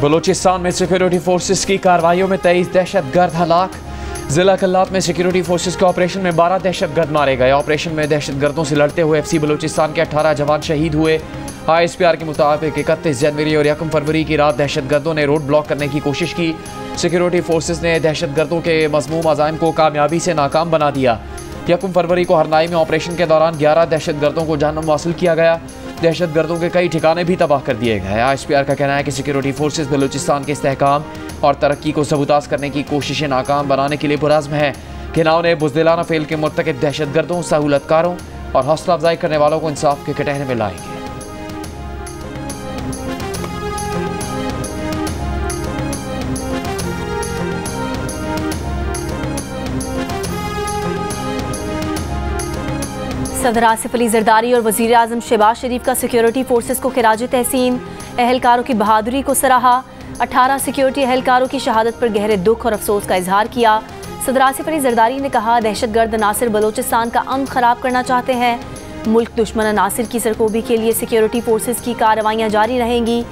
बलूचिस्तान में security forces की कार्रवाइयों में 23 दहशतगर्द हलाक। जिला कल्लात में सिक्योरिटी फोर्सेस के ऑपरेशन में 12 दहशतगर्द मारे गए। ऑपरेशन में दहशतगर्दों से लड़ते हुए FC बलूचिस्तान के 18 जवान शहीद हुए। ISPR के मुताबिक 31 जनवरी और 1 फरवरी की रात दहशतगर्दों ने रोड ब्लॉक करने की कोशिश की। सिक्योरिटी फोर्सेस ने दहशतगर्दों के मज़मूम अज़ाइम को कामयाबी से नाकाम बना दिया। 1 फरवरी को हरनाई में ऑपरेशन के दौरान 11 दहशतगर्दों को जहन्नुम वासिल किया गया। दहशतगर्दों के कई ठिकाने भी तबाह कर दिए गए। ISPR का कहना है कि सिक्योरिटी फोर्सेस बलूचिस्तान के इस्तेहकाम और तरक्की को सबूताज करने की कोशिशें नाकाम बनाने के लिए पुरज़्म है। घिनाव ने बुज़दिलाना फेल के मुर्तकिब दहशतगर्दों, सहूलतकारों और हौसला अफजाई करने वालों को इंसाफ के कटहरे में लाएंगे। सदर आसिफ अली जरदारी और वज़ीर आज़म शहबाज शरीफ का सिक्योरिटी फोर्सेस को खिराज तहसीन। एहलकारों की बहादुरी को सराहा। 18 सिक्योरिटी एहलकारों की शहादत पर गहरे दुख और अफसोस का इजहार किया। सदर आसिफ अली जरदारी ने कहा, दहशतगर्द अनासिर बलूचिस्तान का अमन खराब करना चाहते हैं। मुल्क दुश्मन अनासिर की सरकोबी के लिए सिक्योरिटी फोर्सेस की कार्रवाइयाँ जारी रहेंगी।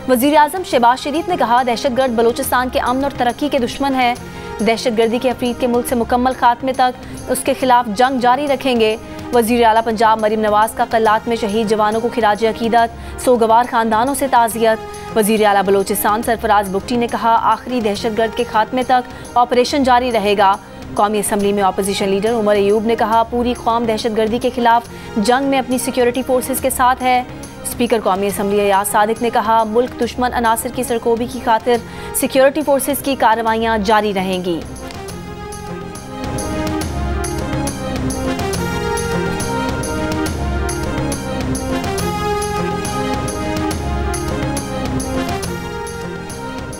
वज़ीर आज़म शहबाज शरीफ ने कहा, दहशतगर्द बलूचिस्तान के अमन और तरक्की के दुश्मन है। दहशतगर्दी के अफरीद के मुल्क से मुकम्मल खात्मे तक उसके खिलाफ जंग जारी रखेंगे। वज़ीर आला पंजाब मरीम नवाज का कल्लात में शहीद जवानों को खिराज अकीदत, सोगवार खानदानों से ताज़ियत। वज़ीर आला बलूचिस्तान सरफराज बुगटी ने कहा, आखिरी दहशतगर्द के खात्मे तक ऑपरेशन जारी रहेगा। कौमी असम्बली में अपोजिशन लीडर उमर अयूब ने कहा, पूरी कौम दहशतगर्दी के खिलाफ जंग में अपनी सिक्योरिटी फोर्सेस के साथ है। स्पीकर कौमी असम्बली अयाज सादिक ने कहा, मुल्क दुश्मन अनासिर की सरकोबी की खातिर सिक्योरिटी फोर्सेस की कार्रवाइयाँ जारी रहेंगी।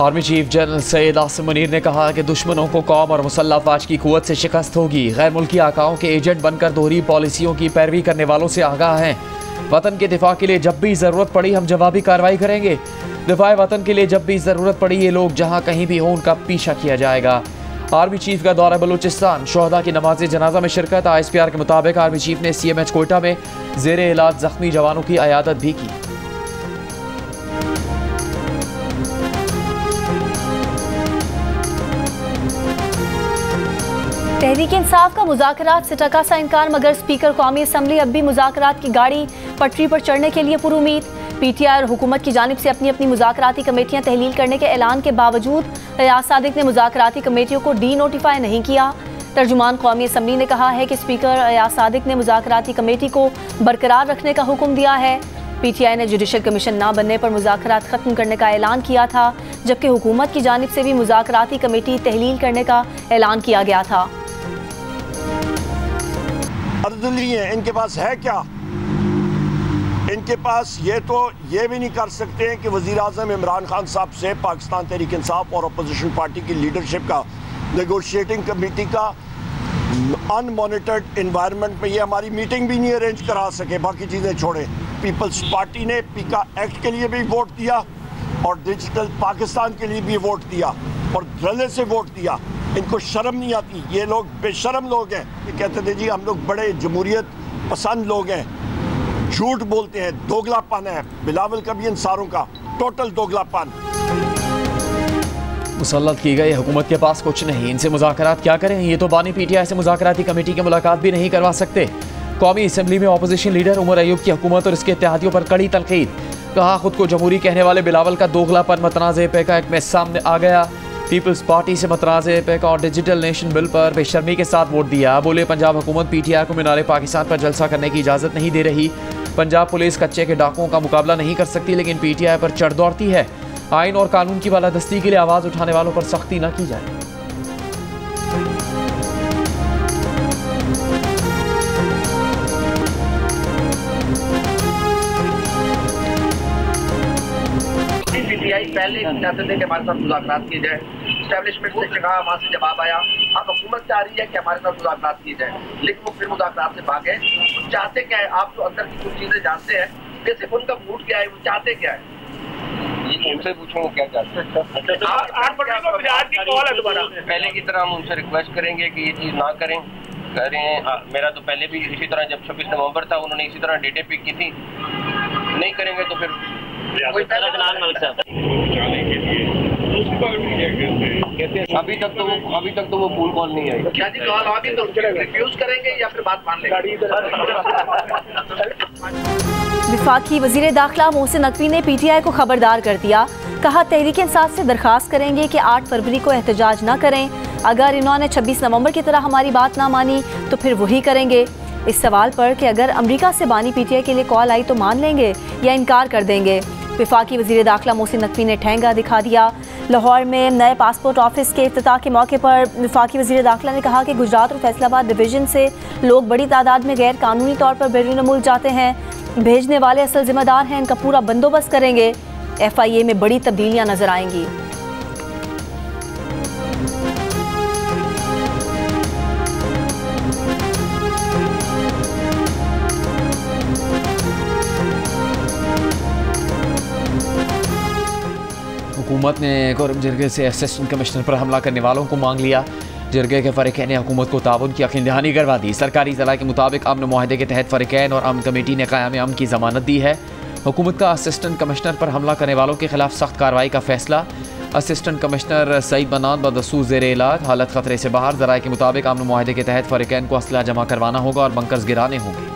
Army chief general Syed Asim Munir ने कहा कि दुश्मनों को कौम और मुसल्लह अफवाज की कुव्वत से शिकस्त होगी। गैर मुल्की आकाओं के एजेंट बनकर दोहरी पॉलिसियों की पैरवी करने वालों से आगाह हैं। वतन के दिफा के लिए जब भी ज़रूरत पड़ी हम जवाबी कार्रवाई करेंगे। दिफाए वतन के लिए जब भी ज़रूरत पड़ी ये लोग जहाँ कहीं भी हों उनका पीछा किया जाएगा। आर्मी चीफ का दौरा बलूचिस्तान, शोहदा की नमाज जनाजा में शिरकत। ISPR के मुताबिक आर्मी चीफ ने CMH कोयटा में ज़ेरे इलाज ज़ख्मी जवानों की अयादत भी की। तहरीक इंसाफ का मुज़ाकरात से टका सा इनकार, मगर स्पीकर कौमी असम्बली अब भी मुज़ाकरात की गाड़ी पटरी पर चढ़ने के लिए पुरुमीद। PTI और हुकूमत की जानिब से अपनी अपनी मुज़ाकराती कमेटियाँ तहलील करने के ऐलान के बावजूद रियाज सादिक ने मुज़ाकराती कमेटियों को डी नोटिफाई नहीं किया। तर्जुमान कौमी असम्बली ने कहा है कि स्पीकर रियाज सादिक ने मुज़ाकराती कमेटी को बरकरार रखने का हुक्म दिया है। PTI ने जुडिशल कमीशन ना बनने पर मुज़ाकरात ख़त्म करने का ऐलान किया था, जबकि हुकूमत की जानिब से भी मुज़ाकराती कमेटी तहलील करने का ऐलान किया गया था। अर्दली है, इनके पास है क्या? इनके पास ये भी नहीं कर सकते हैं कि वज़ीर आज़म इमरान खान साहब से पाकिस्तान तहरीक इंसाफ और अपोजिशन पार्टी की लीडरशिप का नेगोशिएटिंग कमेटी का अनमॉनिटर्ड इन्वायरमेंट में ये हमारी मीटिंग भी नहीं अरेंज करा सके। बाकी चीज़ें छोड़े, पीपल्स पार्टी ने पीका एक्ट के लिए भी वोट दिया और डिजिटल पाकिस्तान के लिए भी वोट दिया और धड़ल्ले से वोट दिया। इनको शर्म नहीं आती, ये लोग बेशर्म लोग हैं। ये कहते थे जी हम लोग बड़े जमहूरियत पसंद लोग हैं, झूठ बोलते हैं, दोगलापन है। बिलावल का भी इंसारों का टोटल दोगलापन। मुसल्लत की गई हुकूमत के पास कुछ नहीं, इनसे मुज़ाकरात क्या करें? ये तो बानी PTI से मुज़ाकराती कमेटी की मुलाकात भी नहीं करवा सकते। कौमी असम्बली में अपोजिशन लीडर उमर अयूब की हुकूमत और इसके इत्तेहादियों पर कड़ी तनकीद। कहा, खुद को जमहूरी कहने वाले बिलावल का दोगलापन मतनाज़े पैका में सामने आ गया। पीपल्स पार्टी से मतनाज़े पैका और डिजिटल नेशन बिल पर बेशर्मी के साथ वोट दिया। बोले, पंजाब हुकूमत PTI को मीनार पाकिस्तान पर जलसा करने की इजाज़त नहीं दे रही। पंजाब पुलिस कच्चे के डाकुओं का मुकाबला नहीं कर सकती, लेकिन PTI पर चढ़ दौड़ती है। आइन और कानून की बालादस्ती के लिए आवाज़ उठाने वालों पर सख्ती न की जाए। पहले चाहते थे कि हमारे साथ मुज़ाकरात किए जाए, एस्टेब्लिशमेंट से कहा, वहाँ से जवाब आया। अब हुकूमत चाह रही है कि हमारे साथ मुज़ाकरात किए जाए, लेकिन वो फिर मुज़ाकरात से भागे। वो चाहते क्या है? आप जो अंदर की कुछ चीज़ें जानते हैं, जैसे उनका मूड क्या है, वो चाहते क्या है, ये उनसे पूछो वो क्या चाहते हैं। पहले की तरह हम उनसे रिक्वेस्ट करेंगे कि ये चीज़ ना करें। मेरा तो पहले भी इसी तरह, जब 26 नवंबर था, उन्होंने इसी तरह डेटें पिक की थी। नहीं करेंगे तो फिर अभी तक तो वो फोन कॉल नहीं आई। क्या जी कॉल आ गई तो रिफ्यूज करेंगे या फिर बात मान लेंगे? वफाकी वजीर दाखिला मोहसिन नकवी ने PTI को खबरदार कर दिया। कहा तहरीक इंसाफ से दरख्वास्त करेंगे कि 8 फरवरी को एहतजाज न करें। अगर इन्होंने 26 नवंबर की तरह हमारी बात ना मानी तो फिर वही करेंगे। इस सवाल पर कि अगर अमेरिका से बानी PTI के लिए कॉल आई तो मान लेंगे या इनकार कर देंगे, वफाकी वजीर दाखिला मोहसिन नकवी ने ठेंगा दिखा दिया। लाहौर में नए पासपोर्ट ऑफिस के इफ्तिताह के मौके पर वफाकी वजीर दाखिला ने कहा कि गुजरात और फैसलाबाद डिवीज़न से लोग बड़ी तादाद में गैर कानूनी तौर पर बैरून मुल्क जाते हैं। भेजने वाले असल जिम्मेदार हैं, इनका पूरा बंदोबस्त करेंगे। FIA में बड़ी तब्दीलियां नजर आएंगी। हुकूमत ने कोरम जरगे से असिस्टेंट कमिश्नर पर हमला करने वालों को मांग लिया। जरगे के फ़रीक़ैन ने हुकूमत को ताउन की यकीन दहानी करवा दी। सरकारी इत्तला के मुताबिक अमन मुआहदे के तहत फ़रीक़ैन और अमन कमेटी ने क़याम अमन की ज़मानत दी है। हुकूमत का असिस्टेंट कमिश्नर पर हमला करने वालों के खिलाफ सख्त कार्रवाई का फैसला। असिस्टेंट कमिश्नर सईद मन्नान बदसूर ज़ेरे इलाज, हालत ख़तरे से बाहर। ज़राए के मुताबिक अमन मुआहदे के तहत फ़रीक़ैन को असला जमा करवाना होगा और बंकर्स गिराने होंगे।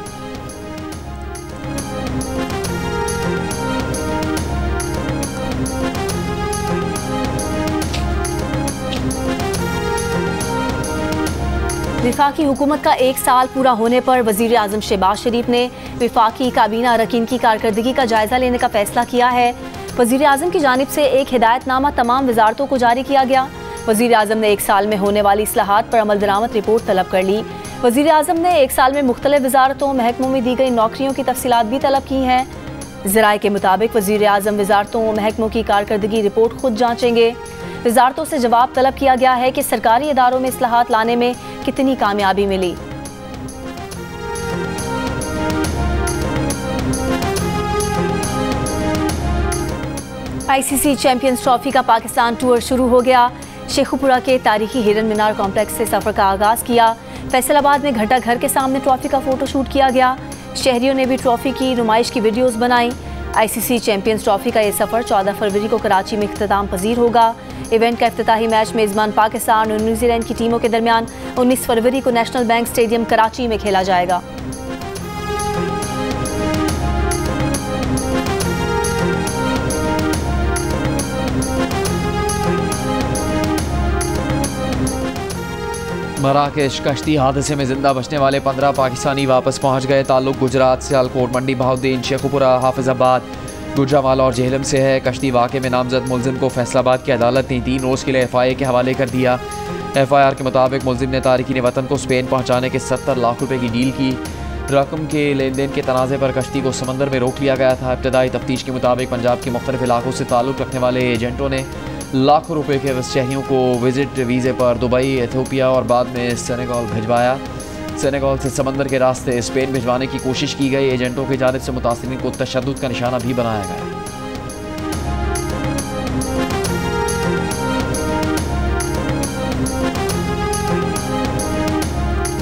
वफाकी हुकूमत का 1 साल पूरा होने पर वज़ीर आज़म शहबाज शरीफ ने वफाकी काबीना अरकान की कारकर्दगी का जायज़ा लेने का फैसला किया है। वज़ीर आज़म की जानिब से एक हिदायतनामा तमाम वजारतों को जारी किया गया। वज़ीर आज़म ने 1 साल में होने वाली इस्लाहात पर अमल दरामद रिपोर्ट तलब कर ली। वज़ीर आज़म ने 1 साल में मुख्तलिफ वजारतों महकमों में दी गई नौकरियों की तफसीलात भी तलब की हैं। ज़राए के मुताबिक वज़ीर आज़म वजारतों महकमों की कारकर्दगी रिपोर्ट खुद जाँचेंगे। वजारतों से जवाब तलब किया गया है कि सरकारी इदारों में इस्लाहात लाने में कितनी कामयाबी मिली। ICC चैंपियंस ट्रॉफी का पाकिस्तान टूर शुरू हो गया। शेखुपुरा के तारीखी हिरन मीनार कॉम्प्लेक्स से सफ़र का आगाज़ किया। फैसलाबाद में घंटा घर के सामने ट्रॉफी का फोटोशूट किया गया। शहरियों ने भी ट्रॉफी की नुमाइश की वीडियोज़ बनाई। ICC चैंपियंस ट्रॉफी का ये सफ़र 14 फरवरी को कराची में इख्तिताम पजीर होगा। इवेंट का इफ्तिताही मैच मेज़बान पाकिस्तान और न्यूजीलैंड की टीमों के दरमियान 19 फरवरी को नेशनल बैंक स्टेडियम कराची में खेला जाएगा। मराकेश कश्ती हादसे में जिंदा बचने वाले 15 पाकिस्तानी वापस पहुंच गए। ताल्लुक गुजरात, सियालकोट, मंडी बहाउद्दीन, शेखुपुरा, हाफिजाबाद, गुजरावाला और जेहलम से है। कश्ती वाक़े में नामजद मुलजिम को फैसलाबाद की अदालत ने 3 रोज़ के लिए FIA के हवाले कर दिया। FIR के मुताबिक मुलजिम ने तारिकीन वतन को स्पेन पहुँचाने के 70 लाख रुपये की डील की। रकम के लेन देन के तनाज़े पर कश्ती को समंदर में रोक लिया गया था। इब्तदाई तफ्तीश के मुताबिक पंजाब के मुख्तलिफ इलाकों से ताल्लुक़ रखने वाले एजेंटों ने लाखों रुपए के शहरियों को विजिट वीज़े पर दुबई, एथियोपिया और बाद में सेनेगल भिजवाया। सेनेगल से समंदर के रास्ते स्पेन भिजवाने की कोशिश की गई। एजेंटों की जानिब से मुतासिरीन को तशद्दुद का निशाना भी बनाया गया।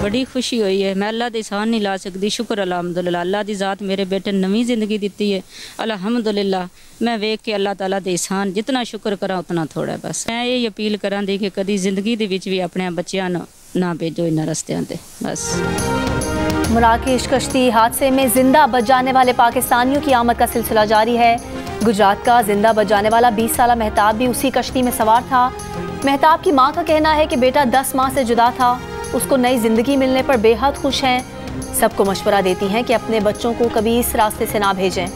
बड़ी खुशी हुई है। मैं अल्लाह दी एहसान नहीं ला सकती। शुक्र अलहमदुलिल्लाह, अल्लाह दी ज़ात मेरे बेटे नवी ज़िंदगी दी है अलहमदुलिल्लाह। मैं वेख के अल्लाह ताला दे एहसान जितना शुक्र करा उतना थोड़ा। बस मैं ये अपील करा दी कि कभी जिंदगी दे विच भी अपने बच्चों ना भेजो इन्हां रस्तियां ते। बस मराकेश कश्ती हादसे में जिंदा बच जाने वाले पाकिस्तानियों की आमद का सिलसिला जारी है। गुजरात का जिंदा बच जाने वाला 20 साला मेहताब भी उसी कश्ती में सवार था। मेहताब की मां का कहना है कि बेटा 10 माह से जुदा था, उसको नई जिंदगी मिलने पर बेहद खुश हैं। सबको मशवरा देती हैं कि अपने बच्चों को कभी इस रास्ते से ना भेजें।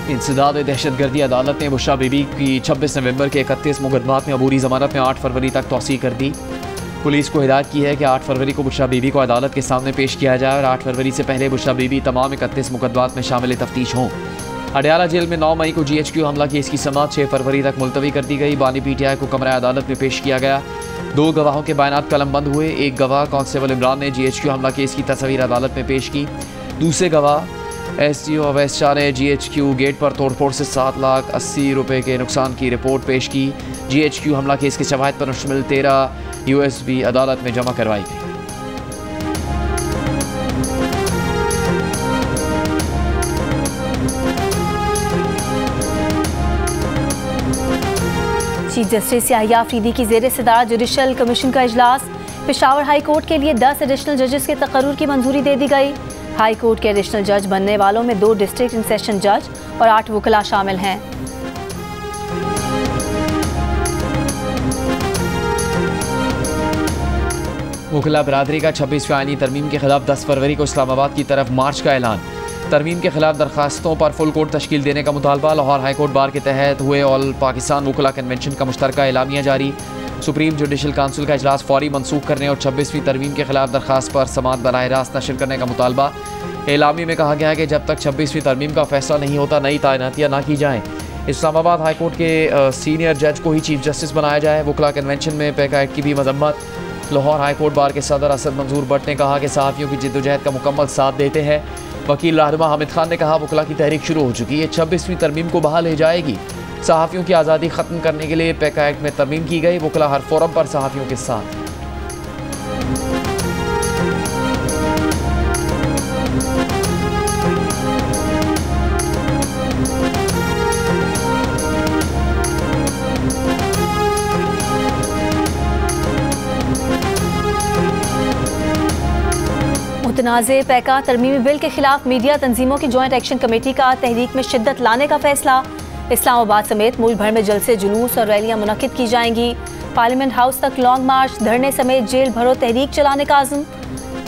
इंसदाद दहशतगर्दी अदालत ने बुशरा बीबी की 26 नवंबर के 31 मुकदमात में अबूरी ज़मानत में 8 फरवरी तक तौसीह कर दी। पुलिस को हिदायत की है कि 8 फरवरी को बुशरा बीबी को अदालत के सामने पेश किया जाए और 8 फरवरी से पहले बुशरा बीबी तमाम 31 मुकदमात में शामिल तफ्तीश हों। अडयाला जेल में 9 मई को GHQ हमला केस की समाअत 6 फरवरी तक मुलतवी कर दी गई। बानी PTI को कमरा अदालत में पेश किया गया। 2 गवाहों के बयानात कलमबंद हुए। एक गवाह कांस्टेबल इमरान ने GHQ हमला केस की तस्वीर अदालत में पेश की। दूसरे गवाह SDO अवैस शाह ने GHQ गेट पर तोड़फोड़ से 7,80,000 रुपये के नुकसान की रिपोर्ट पेश की। GHQ हमला केस के शवाहिद पर मुश्तमिल 13 USB अदालत में जमा करवाई गई। चीफ जस्टिस याहिया अफरीदी की ज़ेर सदारत जुडिशल कमीशन का इजलास। पेशावर हाई कोर्ट के लिए 10 एडिशनल जजेस के तकर्रुर की मंजूरी दे दी गई। हाई कोर्ट के एडिशनल जज बनने वालों में 2 डिस्ट्रिक्ट एंड सेशन जज और 8 वकला शामिल हैं। वकला बरादरी का 26वीं आईनी तरमीम के खिलाफ 10 फरवरी को इस्लामाबाद की तरफ मार्च का ऐलान। तरमीम के खिलाफ दरखास्तों पर फुल कोर्ट तश्कील देने का मुतालबा। लाहौर हाई कोर्ट बार के तहत हुए ऑल पाकिस्तान वकला कन्वेंशन का मुश्तरका एलामिया जारी। सुप्रीम जुडिशल काउंसिल का इजलास फौरी मनसूख करने और 26वीं तरमीम के खिलाफ दरखास्त पर समाअत बराह रास्त नशर करने का मुतालबा। एलामी में कहा गया है कि जब तक 26वीं तरमीम का फैसला नहीं होता नई तैनातियाँ ना की जाएँ। इस्लामाबाद हाई कोर्ट के सीनियर जज को ही चीफ जस्टिस बनाया जाए। वकला कन्वेंशन में पैका एक्ट की भी मजम्मत। लाहौर हाई कोर्ट बार के सदर असद मंजूर भट्ट ने कहा कि सहाफ़ियों की जिद्दोजहद का मुकम्मल साथ देते हैं। वकील रहनुमा हामिद खान ने कहा वकला की तहरीक शुरू हो चुकी है, 26वीं तरमीम को बहाल ले जाएगी। सहाफ़ियों की आज़ादी ख़त्म करने के लिए पैका एक्ट में तरमीम की गई। वकला हर फोरम पर सहाफ़ियों के साथ। मुतनाज़े पैका तरमीमी बिल के खिलाफ मीडिया तंजीमों की जॉइंट एक्शन कमेटी का तहरीक में शिद्दत लाने का फैसला। इस्लामाबाद समेत मुल्क भर में जलसे जुलूस और रैलियां मुनक्किद की जाएंगी। पार्लियामेंट हाउस तक लॉन्ग मार्च, धरने समेत जेल भरो तहरीक चलाने का आज़म।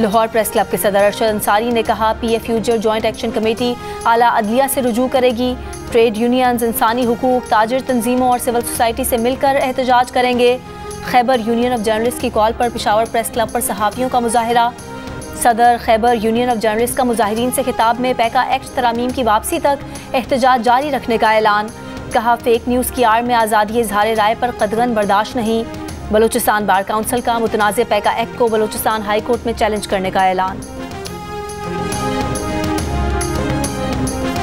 लाहौर प्रेस क्लब के सदर अरशद अंसारी ने कहा PFU जॉइंट एक्शन कमेटी आला अदलिया से रुजू करेगी। ट्रेड यूनियंस, इंसानी हुकूक, ताजिर तंजीमों और सिविल सोसाइटी से मिलकर एहतजाज करेंगे। खैबर यूनियन ऑफ जर्नलिस्ट की कॉल पर पेशावर प्रेस क्लब पर सहाफ़ियों का मुजाहिरा। सदर खैबर यूनियन ऑफ जर्नलिस्ट का मुजाहिरीन से खिताब में पैका एक्ट तरामीम की वापसी तक एहतजाज जारी रखने का ऐलान। कहा फेक न्यूज़ की आड़ में आज़ादी इज़हार राय पर कदगन बर्दाश्त नहीं। बलूचिस्तान बार काउंसिल का मुतनाज़े पैका एक्ट को बलूचिस्तान हाई कोर्ट में चैलेंज करने का ऐलान।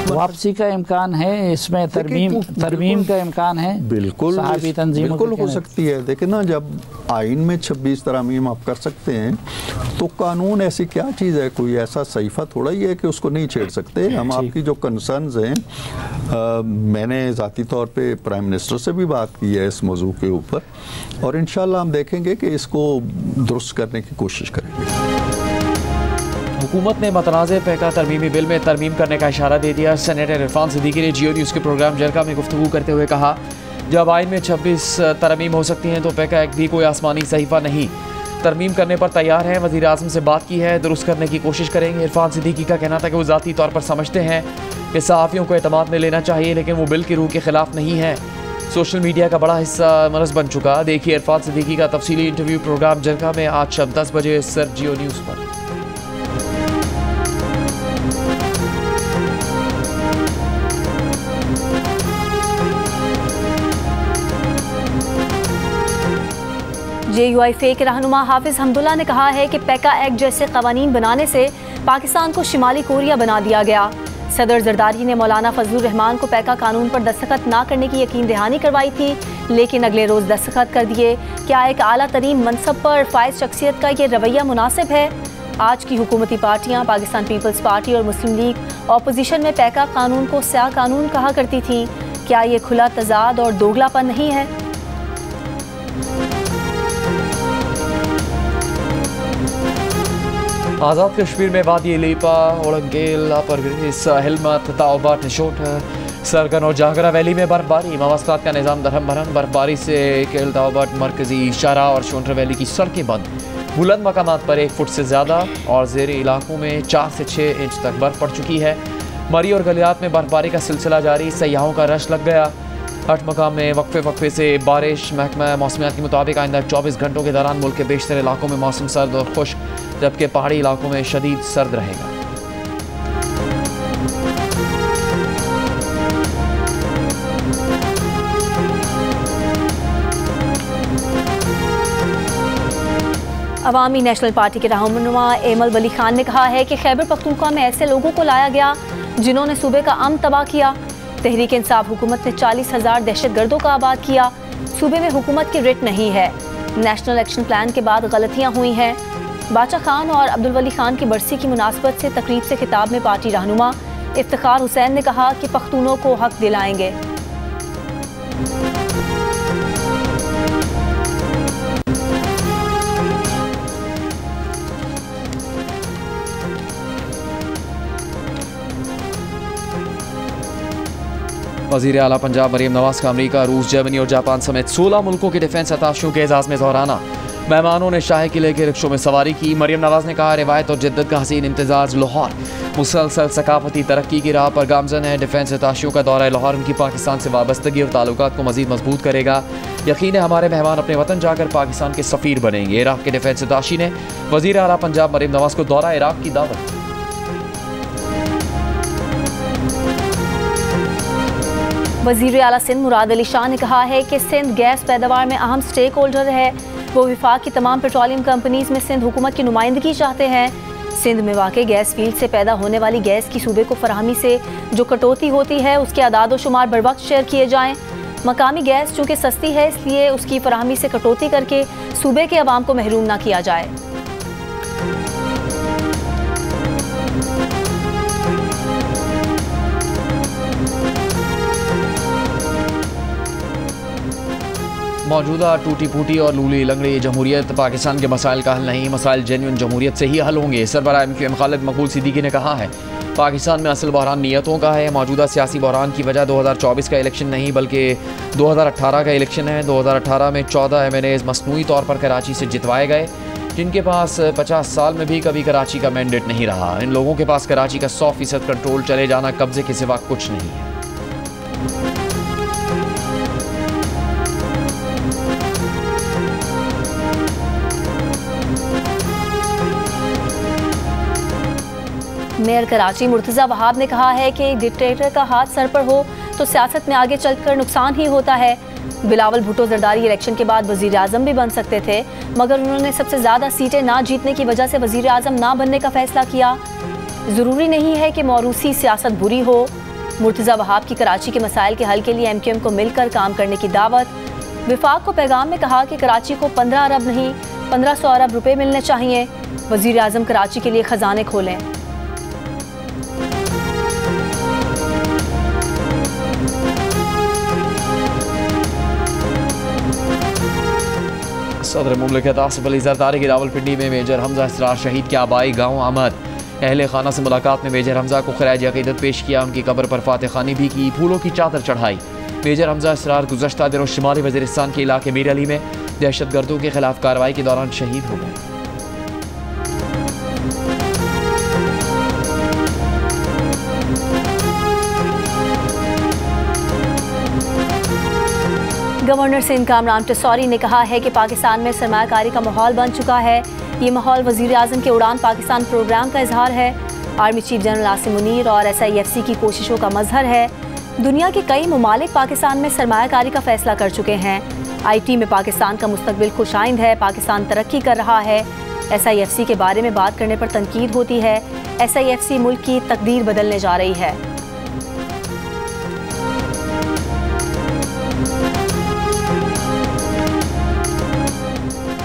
वापसी का इम्कान है, इसमें तरमीम का इम्कान है। बिल्कुल हो सकती है। देखिए ना, जब आइन में 26 तरामीम आप कर सकते हैं तो कानून ऐसी क्या चीज़ है, कोई ऐसा सहीफा थोड़ा ही है कि उसको नहीं छेड़ सकते। हम आपकी जो कंसर्न्स हैं, मैंने ज़ाती तौर पे प्राइम मिनिस्टर से भी बात की है इस मौजू के ऊपर, और इंशाल्लाह हम देखेंगे कि इसको दुरुस्त करने की कोशिश करेंगे। हुकूमत ने मतनाज़े पैका तरमीमी बिल में तरमीम करने का इशारा दे दिया। सेनेटर इरफान सिद्दीकी ने जियो न्यूज़ के प्रोग्राम जरका में गुफ्तगू करते हुए कहा, जब आइन में 26 तरमीम हो सकती हैं तो पैका एक्ट भी कोई आसमानी सहीफा नहीं। तरमीम करने पर तैयार हैं, वज़ीर आज़म से बात की है, दुरुस्त करने की कोशिश करेंगे। इरफान सिद्दीकी का कहना था कि वो ज़ाती तौर पर समझते हैं कि सहाफ़ियों को एतमाद में लेना चाहिए, लेकिन वो बिल की रूह के ख़िलाफ़ नहीं है। सोशल मीडिया का बड़ा हिस्सा मरज़ बन चुका। देखिए इरफान सिद्दीकी का तफसीली इंटरव्यू प्रोग्राम जरका में आज शाम 10 बजे सर जियो न्यूज़ पर। JUIFA के रहनुमा हाफिज हमदुल्ला ने कहा है कि पैका एक्ट जैसे कवानीन बनाने से पाकिस्तान को शिमाली कोरिया बना दिया गया। सदर जरदारी ने मौलाना फजलुर रहमान को पैका कानून पर दस्तखत ना करने की यकीन दहानी करवाई थी, लेकिन अगले रोज़ दस्तखत कर दिए। क्या एक आला तरीन मनसब पर फाइज शख्सियत का ये रवैया मुनासिब है? आज की हुकूमती पार्टियाँ पाकिस्तान पीपल्स पार्टी और मुस्लिम लीग अपोजिशन में पैका कानून को स्याह कानून कहा करती थी। क्या ये खुला तजाद और दोगलापन नहीं है? आज़ाद कश्मीर में वादी लीपा, ओलंगेल, परवेज, हिलमत, ताओबाट, निशोट, सरगन और जागरा वैली में बर्फबारी। मवासलात का निज़ाम दरहम भरम। बर्फबारी से केल, ताओबाट, मरकजी शारा और शोंटर वैली की सड़कें बंद। बुलंद मकामात पर 1 फुट से ज़्यादा और ज़ेरी इलाकों में 4 से 6 इंच तक बर्फ़ पड़ चुकी है। मरी और गलियात में बर्फबारी का सिलसिला जारी। सयाहों का रश लग गया। 8 मकाम में वक्फे से बारिश। महकमा मौसमियात के मुताबिक आइंदा 24 घंटों के दौरान मुल्क के बेशतर इलाकों में मौसम सर्द और खुश्क, जबकि पहाड़ी इलाकों में शदीद सर्द रहेगा। अवामी नेशनल पार्टी के रहनुमा एमल वली खान ने कहा है कि खैबर पख्तूनख्वा में ऐसे लोगों को लाया गया जिन्होंने सूबे का अमन तबाह किया। तहरीक इंसाफ हुकूमत ने 40,000 दहशतगर्दों का आबाद किया। सूबे में हुकूमत की रिट नहीं है। नेशनल एक्शन प्लान के बाद गलतियां हुई हैं। बादशाह खान और अब्दुल वली खान की बरसी की मुनासबत से तकरीब से खिताब में पार्टी रहनुमा इफ्तिखार हुसैन ने कहा कि पख्तूनों को हक दिलाएंगे। वज़ीर आला पंजाब मरीम नवाज का अमरीका, रूस, जर्मनी और जापान समेत 16 मुल्कों के डिफेंस अताशियों के एजाज़ में दोहराना। मेहमानों ने शाही किले के रिक्शों में सवारी की। मरीम नवाज ने कहा, रिवायत और जिद्दत का हसीन इम्तिजाज लाहौर मुसलसल सकाफती तरक्की की राह पर गामजन है। डिफेंस अताशियों का दौरा लाहौर उनकी पाकिस्तान से वाबस्तगी और ताल्लुकात को मज़ीद मजबूत करेगा। यकीन है हमारे मेहमान अपने वतन जाकर पाकिस्तान के सफ़ीर बनेंगे। इराक़ के डिफेंस अताशी ने वज़ीर आला पंजाब मरीम नवाज को दौरा इराक़ की दावत। वज़ीर आला सिंध मुराद अली शाह ने कहा है कि सिंध गैस पैदावार में अहम स्टेक होल्डर है। वो विफाक की तमाम पेट्रोलियम कंपनीज में सिंध हुकूमत की नुमाइंदगी चाहते हैं। सिंध में वाक़ गैस फील्ड से पैदा होने वाली गैस की सूबे को फराहमी से जो कटौती होती है उसके अदाद व शुमार बर वक्त शेयर किए जाएँ। मकामी गैस चूँकि सस्ती है इसलिए उसकी फराहमी से कटौती करके सूबे के अवाम को महरूम ना किया जाए। मौजूदा टूटी फूटी और लूली लंगड़ी जमहूरियत पाकिस्तान के मसाइल का हल नहीं, मसाइल जेन्युइन जमहूरियत से ही हल होंगे। सरबराह MQM खालिद मकबूल सिद्दीकी ने कहा है, पाकिस्तान में असल बहरान नीयतों का है। मौजूदा सियासी बहरान की वजह 2024 का इलेक्शन नहीं बल्कि 2018 का इलेक्शन है। 2018 में 14 MNAs मसनूई तौर पर कराची से जितवाए गए, जिनके पास 50 साल में भी कभी कराची का मैंडेट नहीं रहा। इन लोगों के पास कराची का 100% कंट्रोल, चले जाना, कब्जे के सिवा कुछ नहीं है। मेयर कराची मुर्तज़ा वहाब ने कहा है कि डिक्टेटर का हाथ सर पर हो तो सियासत में आगे चलकर नुकसान ही होता है। बिलावल भुट्टो जरदारी इलेक्शन के बाद वज़ीर आज़म भी बन सकते थे, मगर उन्होंने सबसे ज़्यादा सीटें ना जीतने की वजह से वज़ीर आज़म ना बनने का फैसला किया। ज़रूरी नहीं है कि मौरूसी सियासत बुरी हो। मुर्तज़ा वहाब की कराची के मसाइल के हल के लिए MQM को मिलकर काम करने की दावत। विफाक को पैगाम में कहा कि कराची को 15 अरब नहीं 1500 अरब रुपए मिलने चाहिए। वज़ीर आज़म कराची के लिए खजाने खोलें। सदर मुमलिकत आसिफ अली जरदारी की रावलपिंडी में मेजर हमजा इसरार शहीद के आबाई गाँव आमद। अहले खाना से मुलाकात में मेजर हमजा को खराज अकीदत पेश किया। उनकी कब्र पर फातह खानी भी की, फूलों की चादर चढ़ाई। मेजर हमजा इसरार गुज़श्ता दिनों शुमाली वज़ीरिस्तान के इलाके मीर अली में दहशत गर्दों के खिलाफ कार्रवाई के दौरान शहीद हो गए। गवर्नर सिंध कामरान टेसौरी ने कहा है कि पाकिस्तान में सरमायाकारी का माहौल बन चुका है। ये माहौल वज़ीर आज़म के उड़ान पाकिस्तान प्रोग्राम का इजहार है। Army chief general Asim Munir और SIFC की कोशिशों का मजहर है। दुनिया के कई ममालिक पाकिस्तान में सरमायाकारी का फैसला कर चुके हैं। IT में पाकिस्तान का मुस्तकबिल खुशाइंद है। पाकिस्तान तरक्की कर रहा है। SIFC के बारे में बात करने पर तनकीद होती है। SIFC मुल्क की तकदीर बदलने जा रही है।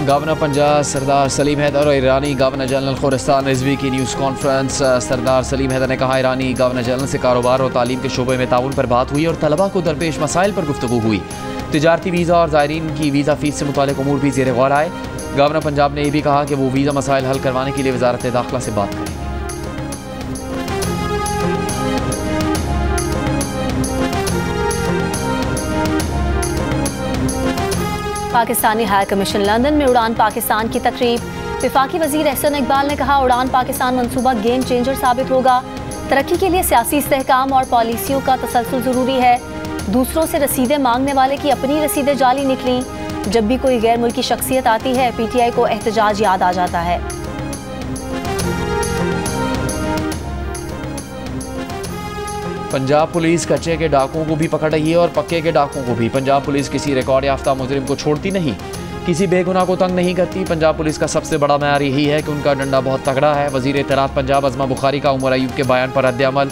गवर्नर पंजाब सरदार सलीम हैदर और ईरानी गवर्नर जनरल खुरासान रिजवी की न्यूज़ कॉन्फ्रेंस। सरदार सलीम हैदर ने कहा, ईरानी गवर्नर जनरल से कारोबार और तालीम के शोबे में ताउन पर बात हुई और तलबा को दरपेश मसाइल पर गुफ्तगू हुई। तिजारती वीज़ा और ज़ायरीन की वीज़ा फ़ीस से मुताल्लिक़ उमूर भी ज़ेर गौर आए। गवर्नर पंजाब ने यह भी कहा कि वो वीज़ा मसाइल हल करवाने के लिए वज़ारत दाखिला से बात करेंगे। पाकिस्तानी हाई कमीशन लंदन में उड़ान पाकिस्तान की तकरीब। वफाकी वज़ीर एहसन इकबाल ने कहा, उड़ान पाकिस्तान मंसूबा गेम चेंजर साबित होगा। तरक्की के लिए सियासी इस्तेहकाम और पॉलिसियों का तसलसल ज़रूरी है। दूसरों से रसीदें मांगने वाले की अपनी रसीदें जाली निकली। जब भी कोई गैर मुल्की शख्सियत आती है PTI को एहतजाज याद आ जाता है। पंजाब पुलिस कच्चे के डाकुओं को भी पकड़ रही है और पक्के के डाकुओं को भी। पंजाब पुलिस किसी रिकॉर्ड याफ्ता मुजरिम को छोड़ती नहीं, किसी बेगुनाह को तंग नहीं करती। पंजाब पुलिस का सबसे बड़ा मयार यही है कि उनका डंडा बहुत तगड़ा है। वज़ीर इत्तलात पंजाब अज़मा बुखारी का उमर अयूब के बयान पर रद्द-ए-अमल।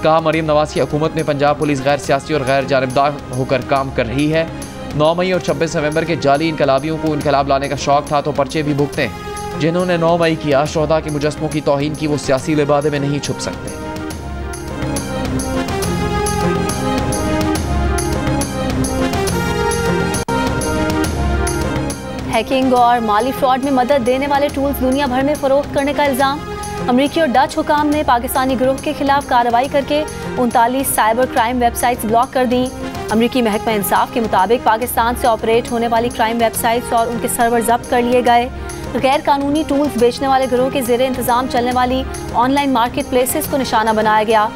कहा, मरीम नवाज की हुकूमत में पंजाब पुलिस गैर सियासी और गैर जानिबदार होकर काम कर रही है। 9 मई और 26 नवंबर के जाली इनकलाबियों को इनकलाब लाने का शौक था तो पर्चे भी भुगते। जिन्होंने 9 मई किया शोहदा के मुजस्मों की तौहीन की, वो सियासी लिबादे में नहीं छुप सकते। हैकिंग और माली फ्रॉड में मदद देने वाले टूल्स दुनिया भर में फरोख्त करने का इल्ज़ाम। अमरीकी और डच हुकाम ने पाकिस्तानी गिरोह के खिलाफ कार्रवाई करके 39 साइबर क्राइम वेबसाइट्स ब्लॉक कर दी। अमरीकी महकमा इंसाफ के मुताबिक पाकिस्तान से ऑपरेट होने वाली क्राइम वेबसाइट्स और उनके सर्वर जब्त कर लिए गए। गैर कानूनी टूल्स बेचने वाले गिरोह के ज़ेरे इंतज़ाम चलने वाली ऑनलाइन मार्केट प्लेसेस को निशाना बनाया गया।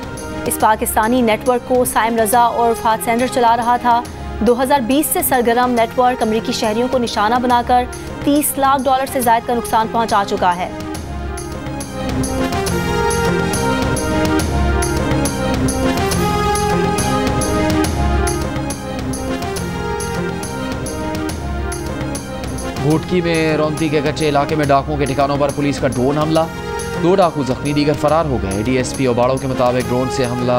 इस पाकिस्तानी नेटवर्क को साइम रजा और फात सेंडर चला रहा था। 2020 से सरगर्म नेटवर्क अमरीकी शहरियों को निशाना बनाकर $30 लाख से ज़ायद का नुकसान पहुंचा चुका है। घोटकी में रौनती के कच्चे इलाके में डाकुओं के ठिकानों पर पुलिस का ड्रोन हमला, 2 डाकू जख्मी, दीगर फरार हो गए। DSP ओबाड़ों के मुताबिक ड्रोन से हमला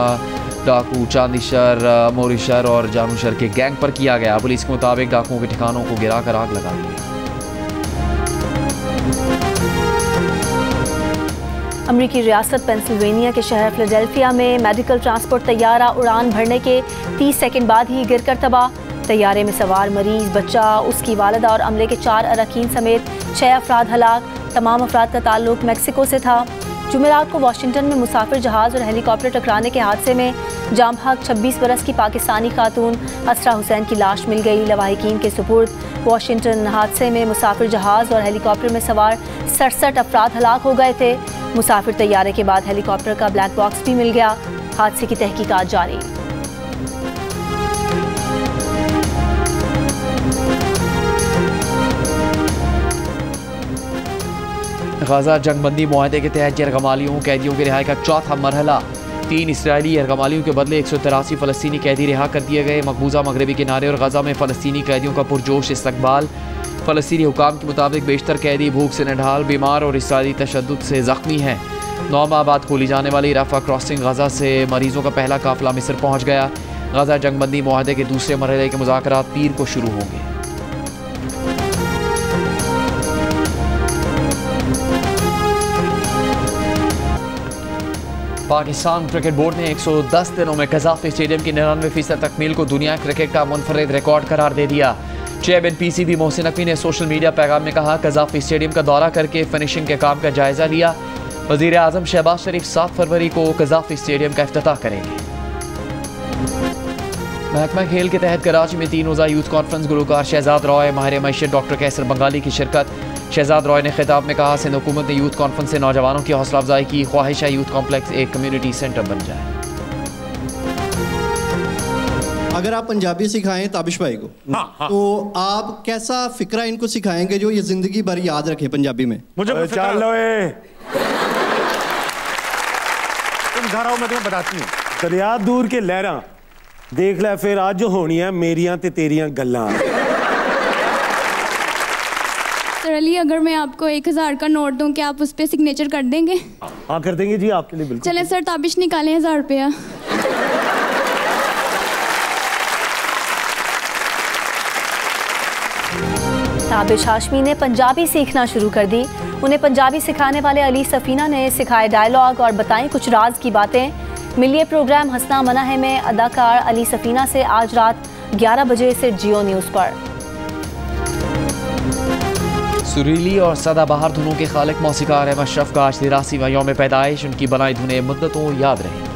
डाकू चांदीशर, मोरीशर और जानूशर के गैंग पर किया गया। पुलिस के मुताबिक डाकुओं के ठिकानों को गिराकर आग लगा दी। अमरीकी रियासत पेंसिल्वेनिया के शहर फिलाडेल्फिया में मेडिकल ट्रांसपोर्ट तैयारा उड़ान भरने के 30 सेकंड बाद ही गिरकर तबाह। तैयारे में सवार मरीज, बच्चा, उसकी वालिदा और अमले के 4 अरकान समेत 6 अफराद हलाक। तमाम अफराद का ताल्लुक मैक्सिको से था। जुमेरात को वाशिंगटन में मुसाफिर जहाज़ और हेलीकॉप्टर टकराने के हादसे में जाम भाग 26 बरस की पाकिस्तानी खातून असरा हुसैन की लाश मिल गई। लवाहिकीन के सुपुर्द। वाशिंगटन हादसे में मुसाफिर जहाज़ और हेलीकॉप्टर में सवार 67 अफराद हलाक हो गए थे। मुसाफिर तैयारे के बाद हेलीकॉप्टर का ब्लैक बॉक्स भी मिल गया। हादसे की तहकीकात जारी। गाजा जंगबंदी मुआहदे के तहत यरगमालियों कैदियों के रिहाई का चौथा मरहला। 3 इसराइली यरगमालियों के बदले 183 फ़लस्तीनी कैदी रिहा कर दिए गए। मकबूजा मगरबी किनारे और गजा में फ़लस्तीनी कैदियों का पुरजोश इस्तकबाल। फ़लस्तीनी हुकाम के मुताबिक बेशतर कैदी भूख से नढाल, बीमार और इसराइली तशद्दुद से ज़ख्मी हैं। 9 माह बाद खोली जाने वाली रफ़ा क्रॉसिंग गजा से मरीजों का पहला काफिला मिस्र पहुँच गया। गजा जंगबंदी मुआहदे के दूसरे मरहले के मुज़ाकरात पीर को शुरू होंगे। पाकिस्तान क्रिकेट बोर्ड ने 110 दिनों में कज़ाफ़ी स्टेडियम की 99% तकमील को दुनिया क्रिकेट का मुनफरिद रिकॉर्ड करार दे दिया। चेयरमैन PCB मोहसिन नकवी ने सोशल मीडिया पैगाम में कहा, कज़ाफ़ी स्टेडियम का दौरा करके फिनिशिंग के काम का जायजा लिया। वज़ीर आज़म शहबाज शरीफ 7 फरवरी को कज़ाफ़ी स्टेडियम का इफ्तिताह करेंगे। महकमा खेल के तहत कराची में 3 रोज़ा यूथ कॉन्फ्रेंस, गुलकार शहजाद रॉय, माहिर मईशत डॉक्टर कैसर बंगाली की शिरकत। शहजाद रॉय ने खिताब में कहा, सिंध हुकूमत ने यूथ कॉन्फ्रेंस से नौजवानों की हौसला अफजाई की। ख्वाहिश है यूथ कॉम्प्लेक्स एक कम्युनिटी सेंटर बन जाए। अगर आप पंजाबी सिखाएं ताबिश भाई को, तो आप कैसा फिक्रा इनको सिखाएंगे जो ये जिंदगी भर याद रखे पंजाबी में? मुझे चलो तुम घर आओ, मैं तुम्हें बताती हूँ। दरिया दूर के लहरा देख ले फिर आज जो होनी है मेरियां ते तेरियां गल्लां। सर अली, अगर मैं आपको 1000 का नोट दूं, क्या आप उस पर सिग्नेचर कर देंगे? हाँ कर देंगे जी, आपके लिए बिल्कुल। चलें सर, ताबिश निकालें 1000 रुपया। ताबिश हाशमी ने पंजाबी सीखना शुरू कर दी। उन्हें पंजाबी सिखाने वाले अली सफीना ने सिखाए डायलॉग और बताई कुछ राज की बातें। मिलिए प्रोग्राम हंसना मना है में अदाकार अली सफीना से आज रात 11 बजे से जियो न्यूज़ पर। सुरीली और सदाबहार धुनों के खालिक मौसीकार अहमद शफ़ का आज 83वां यौम पैदाइश। उनकी बनाई धुनें मुद्दतों याद रहेंगी।